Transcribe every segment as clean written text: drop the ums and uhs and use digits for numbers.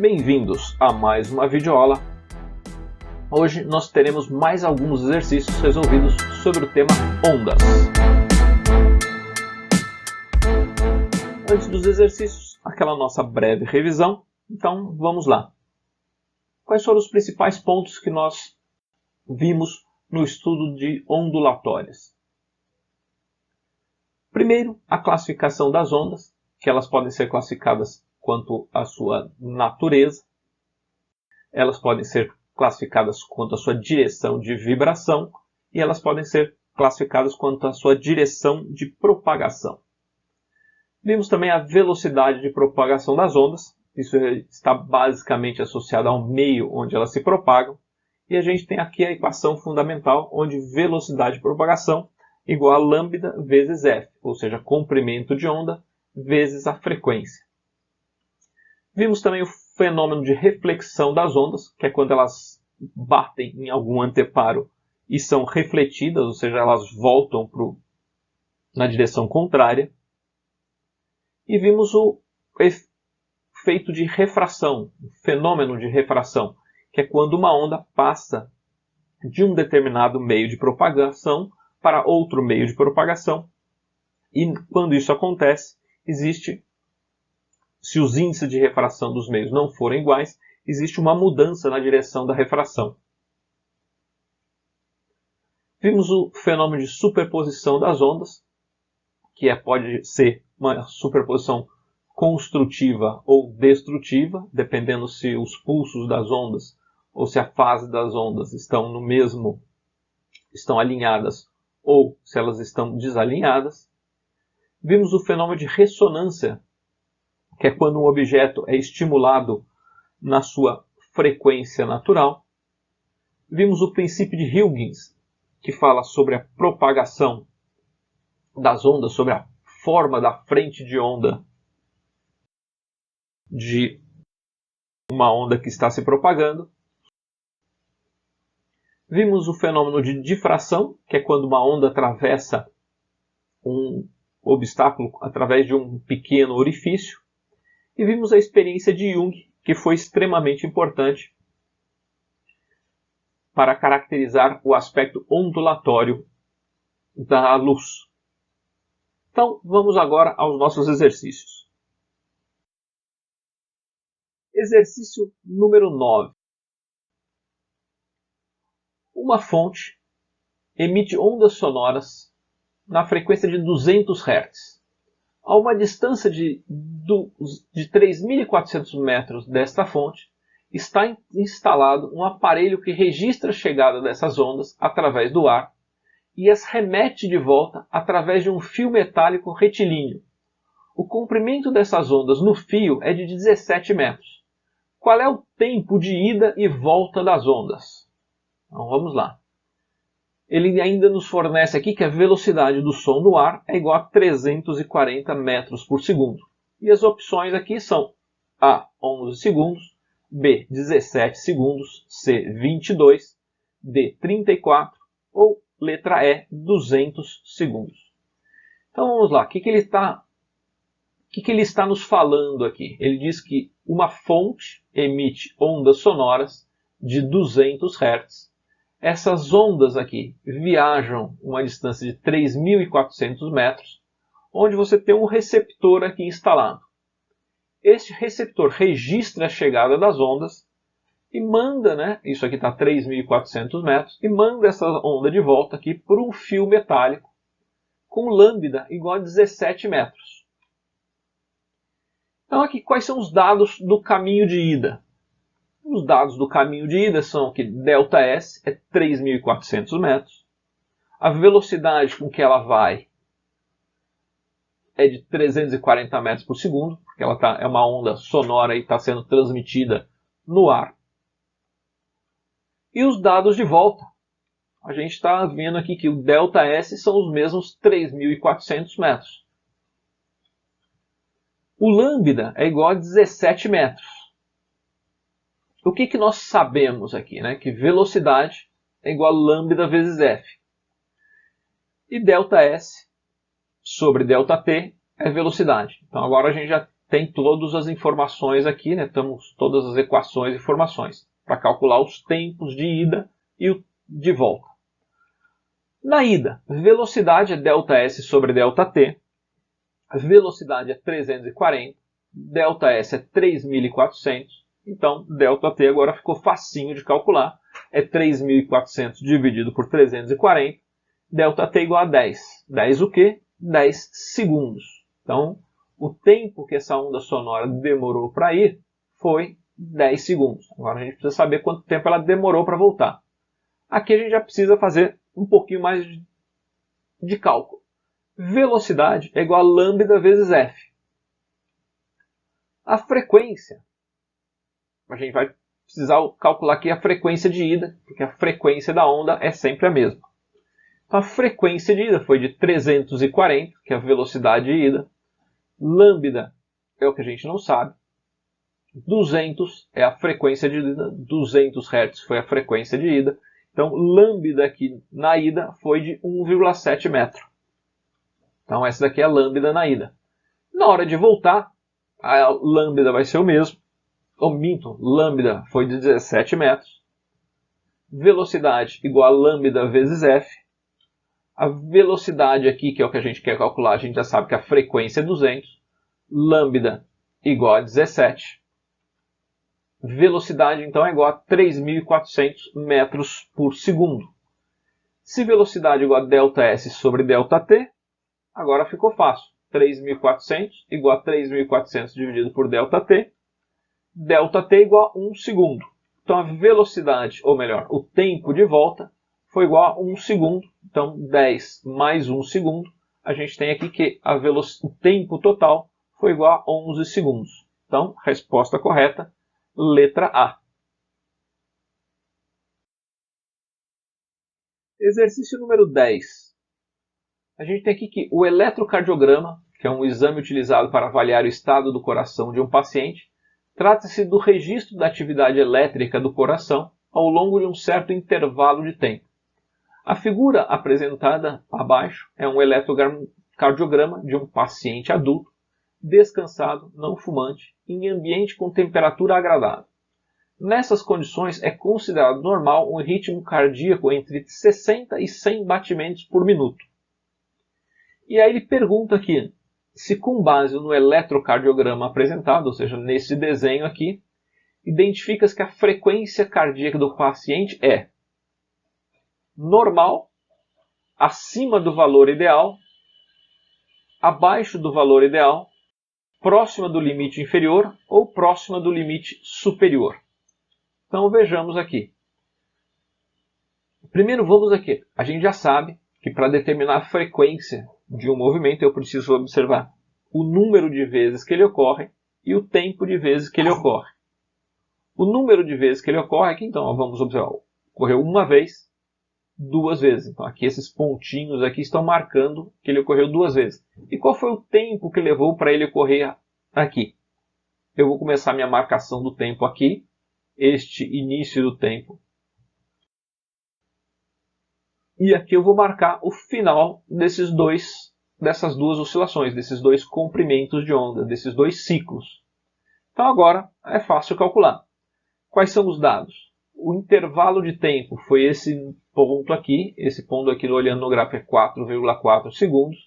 Bem-vindos a mais uma videoaula. Hoje nós teremos mais alguns exercícios resolvidos sobre o tema ondas. Antes dos exercícios, aquela nossa breve revisão. Então vamos lá. Quais foram os principais pontos que nós vimos no estudo de ondulatórias? Primeiro, a classificação das ondas, que elas podem ser classificadas quanto à sua natureza, elas podem ser classificadas quanto à sua direção de vibração e elas podem ser classificadas quanto à sua direção de propagação. Vimos também a velocidade de propagação das ondas, isso está basicamente associado ao meio onde elas se propagam, e a gente tem aqui a equação fundamental, onde velocidade de propagação igual a lambda vezes f, ou seja, comprimento de onda vezes a frequência. Vimos também o fenômeno de reflexão das ondas, que é quando elas batem em algum anteparo e são refletidas, ou seja, elas voltam na direção contrária. E vimos o efeito de refração, o fenômeno de refração, que é quando uma onda passa de um determinado meio de propagação para outro meio de propagação. E quando isso acontece, se os índices de refração dos meios não forem iguais, existe uma mudança na direção da refração. Vimos o fenômeno de superposição das ondas, que pode ser uma superposição construtiva ou destrutiva, dependendo se os pulsos das ondas ou se a fase das ondas estão alinhadas ou se elas estão desalinhadas. Vimos o fenômeno de ressonância, que é quando um objeto é estimulado na sua frequência natural. Vimos o princípio de Huygens, que fala sobre a propagação das ondas, sobre a forma da frente de onda de uma onda que está se propagando. Vimos o fenômeno de difração, que é quando uma onda atravessa um obstáculo através de um pequeno orifício. E vimos a experiência de Jung, que foi extremamente importante para caracterizar o aspecto ondulatório da luz. Então, vamos agora aos nossos exercícios. Exercício número 9. Uma fonte emite ondas sonoras na frequência de 200 Hz. A uma distância de 3.400 metros desta fonte, está instalado um aparelho que registra a chegada dessas ondas através do ar e as remete de volta através de um fio metálico retilíneo. O comprimento dessas ondas no fio é de 17 metros. Qual é o tempo de ida e volta das ondas? Então vamos lá. Ele ainda nos fornece aqui que a velocidade do som no ar é igual a 340 metros por segundo. E as opções aqui são A, 11 segundos, B, 17 segundos, C, 22, D, 34 ou letra E, 200 segundos. Então vamos lá, o que ele está nos falando aqui? Ele diz que uma fonte emite ondas sonoras de 200 Hz. Essas ondas aqui viajam uma distância de 3.400 metros, onde você tem um receptor aqui instalado. Este receptor registra a chegada das ondas e manda, isso aqui está a 3.400 metros, e manda essa onda de volta aqui por um fio metálico com lambda igual a 17 metros. Então aqui quais são os dados do caminho de ida? Os dados do caminho de ida são que ΔS é 3.400 metros. A velocidade com que ela vai é de 340 metros por segundo, porque ela é uma onda sonora e está sendo transmitida no ar. E os dados de volta. A gente está vendo aqui que o ΔS são os mesmos 3.400 metros. O lambda é igual a 17 metros. O que nós sabemos aqui? Que velocidade é igual a lambda vezes f. E ΔS sobre ΔT é velocidade. Então agora a gente já tem todas as informações aqui, né? Temos todas as equações e informações para calcular os tempos de ida e de volta. Na ida, velocidade é ΔS sobre ΔT, velocidade é 340, ΔS é 3.400, então ΔT agora ficou facinho de calcular, é 3.400 dividido por 340, ΔT igual a 10. 10 o quê? 10 segundos. Então, o tempo que essa onda sonora demorou para ir foi 10 segundos. Agora a gente precisa saber quanto tempo ela demorou para voltar. Aqui a gente já precisa fazer um pouquinho mais de cálculo. Velocidade é igual a lambda vezes f. A frequência, a gente vai precisar calcular aqui a frequência de ida, porque a frequência da onda é sempre a mesma. Então a frequência de ida foi de 340, que é a velocidade de ida. Lambda é o que a gente não sabe. 200 é a frequência de ida, 200 Hz foi a frequência de ida. Então, lambda aqui na ida foi de 1,7 metro. Então, essa daqui é a lambda na ida. Na hora de voltar, a lambda vai ser o mesmo. Lambda foi de 17 metros. Velocidade igual a lambda vezes f. A velocidade aqui, que é o que a gente quer calcular, a gente já sabe que a frequência é 200. Lambda igual a 17. Velocidade, então, é igual a 3.400 metros por segundo. Se velocidade é igual a ΔS sobre ΔT, agora ficou fácil. 3.400 igual a 3.400 dividido por ΔT. ΔT igual a 1 segundo. Então, a velocidade, ou melhor, o tempo de volta, foi igual a 1 segundo. Então, 10 mais 1 segundo. A gente tem aqui que o tempo total foi igual a 11 segundos. Então, resposta correta, letra A. Exercício número 10. A gente tem aqui que o eletrocardiograma, que é um exame utilizado para avaliar o estado do coração de um paciente, trata-se do registro da atividade elétrica do coração ao longo de um certo intervalo de tempo. A figura apresentada abaixo é um eletrocardiograma de um paciente adulto, descansado, não fumante, em ambiente com temperatura agradável. Nessas condições é considerado normal um ritmo cardíaco entre 60 e 100 batimentos por minuto. E aí ele pergunta aqui, se com base no eletrocardiograma apresentado, ou seja, nesse desenho aqui, identifica-se que a frequência cardíaca do paciente é normal, acima do valor ideal, abaixo do valor ideal, próxima do limite inferior ou próxima do limite superior. Então vejamos aqui. Primeiro vamos aqui. A gente já sabe que para determinar a frequência de um movimento eu preciso observar o número de vezes que ele ocorre e o tempo de vezes que ele ocorre. O número de vezes que ele ocorre aqui, então, vamos observar. Ocorreu uma vez, duas vezes. Então aqui esses pontinhos aqui estão marcando que ele ocorreu duas vezes. E qual foi o tempo que levou para ele ocorrer aqui? Eu vou começar minha marcação do tempo aqui, este início do tempo. E aqui eu vou marcar o final dessas duas oscilações, desses dois comprimentos de onda, desses dois ciclos. Então agora é fácil calcular. Quais são os dados? O intervalo de tempo foi esse ponto aqui olhando no gráfico é 4,4 segundos,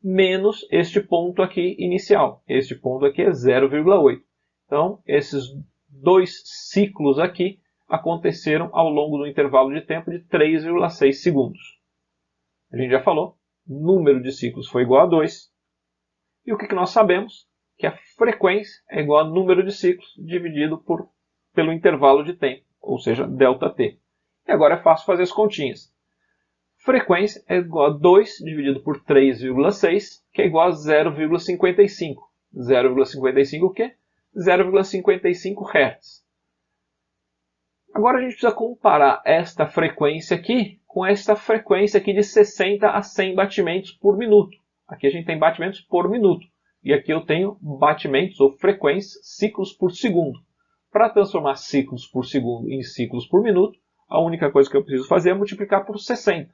menos este ponto aqui inicial. Este ponto aqui é 0,8. Então, esses dois ciclos aqui aconteceram ao longo do intervalo de tempo de 3,6 segundos. A gente já falou, número de ciclos foi igual a 2. E o que nós sabemos? Que a frequência é igual a número de ciclos dividido pelo intervalo de tempo, ou seja, ΔT. E agora é fácil fazer as continhas. Frequência é igual a 2 dividido por 3,6, que é igual a 0,55. 0,55 o quê? 0,55 Hz. Agora a gente precisa comparar esta frequência aqui com esta frequência aqui de 60 a 100 batimentos por minuto. Aqui a gente tem batimentos por minuto. E aqui eu tenho batimentos ou frequências, ciclos por segundo. Para transformar ciclos por segundo em ciclos por minuto, a única coisa que eu preciso fazer é multiplicar por 60.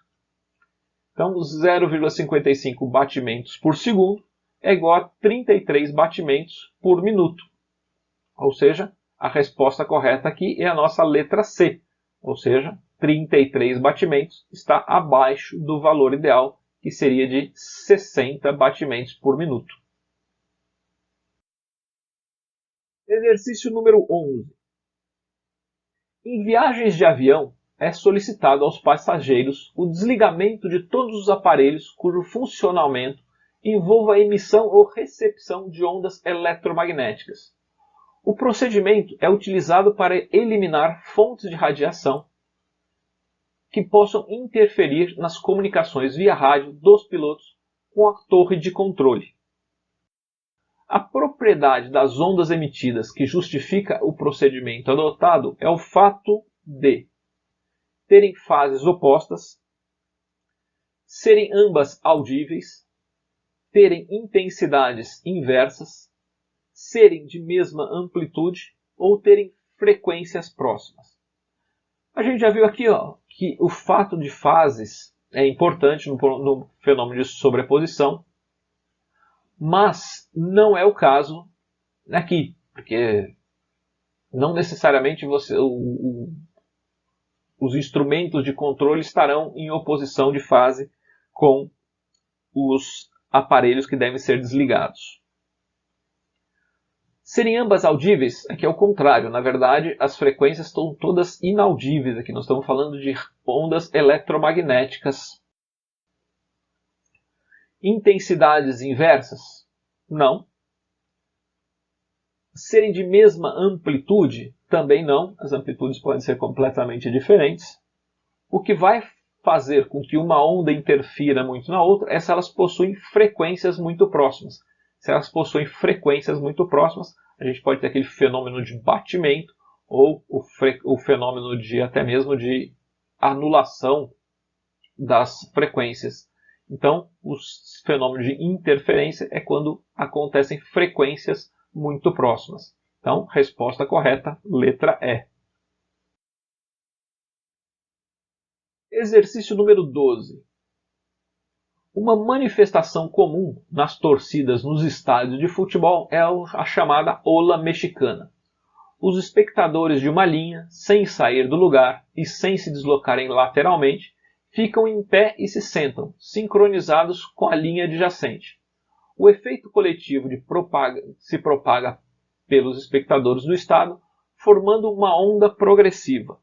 Então, 0,55 batimentos por segundo é igual a 33 batimentos por minuto. Ou seja, a resposta correta aqui é a nossa letra C. Ou seja, 33 batimentos está abaixo do valor ideal, que seria de 60 batimentos por minuto. Exercício número 11. Em viagens de avião, é solicitado aos passageiros o desligamento de todos os aparelhos cujo funcionamento envolva a emissão ou recepção de ondas eletromagnéticas. O procedimento é utilizado para eliminar fontes de radiação que possam interferir nas comunicações via rádio dos pilotos com a torre de controle. A propriedade das ondas emitidas que justifica o procedimento adotado é o fato de terem fases opostas, serem ambas audíveis, terem intensidades inversas, serem de mesma amplitude ou terem frequências próximas. A gente já viu aqui que o fato de fases é importante no fenômeno de sobreposição, mas não é o caso aqui, porque não necessariamente os instrumentos de controle estarão em oposição de fase com os aparelhos que devem ser desligados. Serem ambas audíveis, aqui é o contrário. Na verdade, as frequências estão todas inaudíveis aqui. Nós estamos falando de ondas eletromagnéticas. Intensidades inversas? Não. Serem de mesma amplitude? Também não. As amplitudes podem ser completamente diferentes. O que vai fazer com que uma onda interfira muito na outra é se elas possuem frequências muito próximas. Se elas possuem frequências muito próximas, a gente pode ter aquele fenômeno de batimento ou o fenômeno de até mesmo de anulação das frequências. Então, o fenômeno de interferência é quando acontecem frequências muito próximas. Então, resposta correta, letra E. Exercício número 12. Uma manifestação comum nas torcidas nos estádios de futebol é a chamada ola mexicana. Os espectadores de uma linha, sem sair do lugar e sem se deslocarem lateralmente, ficam em pé e se sentam, sincronizados com a linha adjacente. O efeito coletivo se propaga pelos espectadores do estádio, formando uma onda progressiva.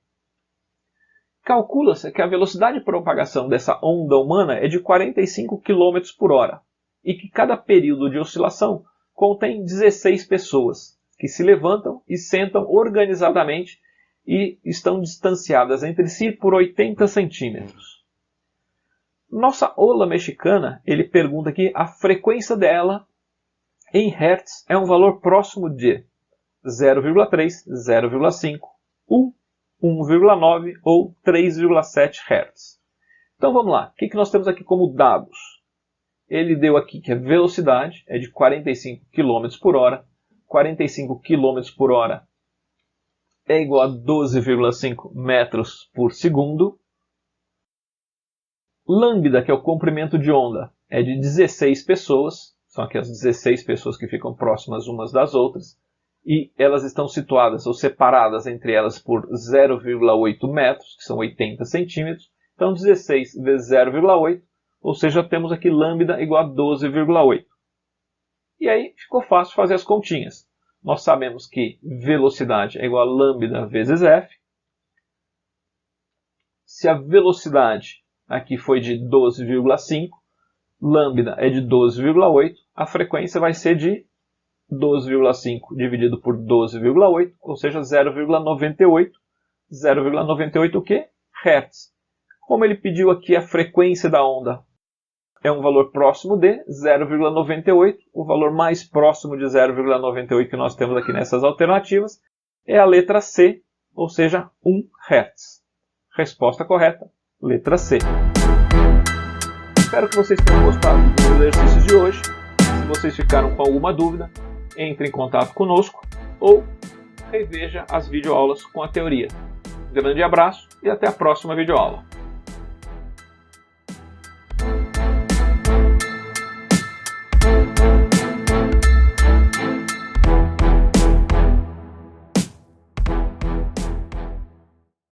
Calcula-se que a velocidade de propagação dessa onda humana é de 45 km por hora e que cada período de oscilação contém 16 pessoas que se levantam e sentam organizadamente e estão distanciadas entre si por 80 centímetros. Nossa ola mexicana, ele pergunta aqui, a frequência dela em Hertz é um valor próximo de 0,3, 0,5, 1, 1,9 ou 3,7 Hz. Então vamos lá, o que nós temos aqui como dados? Ele deu aqui que a velocidade é de 45 km por hora. 45 km por hora é igual a 12,5 metros por segundo. Lambda, que é o comprimento de onda, é de 16 pessoas. São aqui as 16 pessoas que ficam próximas umas das outras. E elas estão situadas ou separadas entre elas por 0,8 metros, que são 80 centímetros. Então 16 vezes 0,8, ou seja, temos aqui lambda igual a 12,8. E aí ficou fácil fazer as continhas. Nós sabemos que velocidade é igual a lambda vezes f. Se a velocidade aqui foi de 12,5, lambda é de 12,8, a frequência vai ser de 12,5 dividido por 12,8, ou seja, 0,98. 0,98 o quê? Hertz. Como ele pediu aqui a frequência da onda é um valor próximo de 0,98, o valor mais próximo de 0,98 que nós temos aqui nessas alternativas é a letra C, ou seja, 1 Hz. Resposta correta, letra C. Espero que vocês tenham gostado dos exercícios de hoje. Se vocês ficaram com alguma dúvida, entre em contato conosco ou reveja as videoaulas com a teoria. Grande abraço e até a próxima videoaula.